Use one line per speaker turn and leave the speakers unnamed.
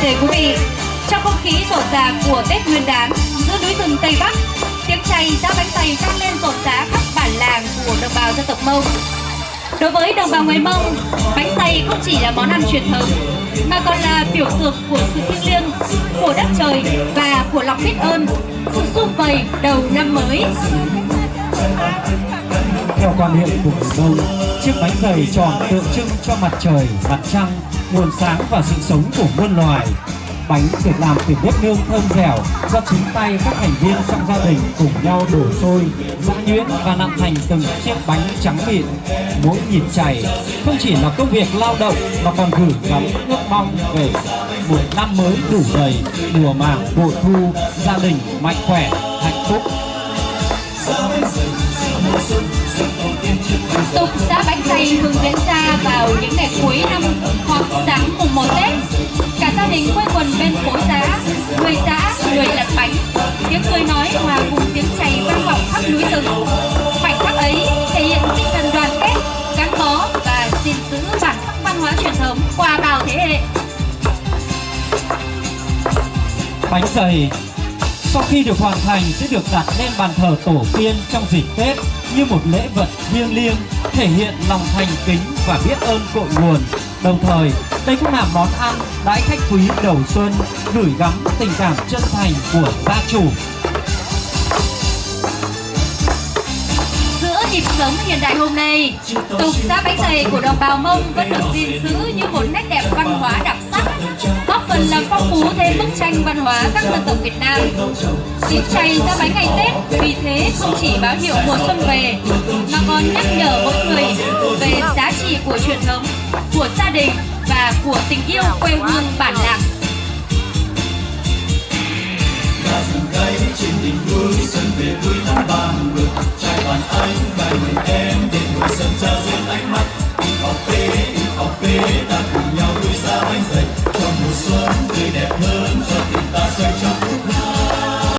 thể quý vị, trong không khí rộn ràng của Tết Nguyên đán giữa núi rừng Tây Bắc, tiếng chày giã bánh tày vang lên rộn rã khắp bản làng của đồng bào dân tộc Mông. Đối với đồng bào người Mông, bánh tày không chỉ là món ăn truyền thống mà còn là biểu tượng của sự thiêng liêng, của đất trời và của lòng biết ơn, sự sum vầy đầu năm mới.
Theo quan niệm của người Mông, chiếc bánh dày tròn tượng trưng cho mặt trời, mặt trăng, nguồn sáng và sự sống của muôn loài. Bánh được làm từ nếp nương thơm dẻo do chính tay các thành viên trong gia đình cùng nhau đổ xôi, giã nhuyễn và nặn thành từng chiếc bánh trắng mịn. Mỗi nhịp chày không chỉ là công việc lao động mà còn gửi gắm ước mong về một năm mới đủ đầy, mùa màng bội thu, gia đình mạnh khỏe, hạnh phúc.
Tục giã bánh tày thường diễn ra vào những ngày cuối năm hoặc sáng mùng 1 Tết. Cả gia đình quây quần bên phố giá, người giã, người lật bánh. Tiếng cười nói hòa cùng tiếng chày vang vọng khắp núi rừng. Khoảnh khắc ấy thể hiện tinh thần đoàn kết, gắn bó và gìn giữ bản sắc văn hóa truyền thống qua bao thế hệ.
Bánh dày sau khi được hoàn thành sẽ được đặt lên bàn thờ tổ tiên trong dịp Tết như một lễ vật thiêng liêng, thể hiện lòng thành kính và biết ơn cội nguồn. Đồng thời, đây cũng là món ăn đãi khách quý đầu xuân, gửi gắm tình cảm chân thành của gia chủ.
Giữa nhịp sống hiện đại hôm nay, tục giã bánh dày của đồng bào Mông vẫn được gìn giữ như một nét đẹp văn hóa đặc sắc, góp phần làm phong phú thêm bức tranh văn hóa các dân tộc Việt Nam. Dịp chày giã bánh ngày Tết vì thế không chỉ báo hiệu mùa xuân về, mà còn nhắc nhở mỗi người về giá trị của truyền thống, của gia đình và của tình yêu quê hương bản làng.
Trên đỉnh núi xuân về vui năm vàng ngược trai đoàn anh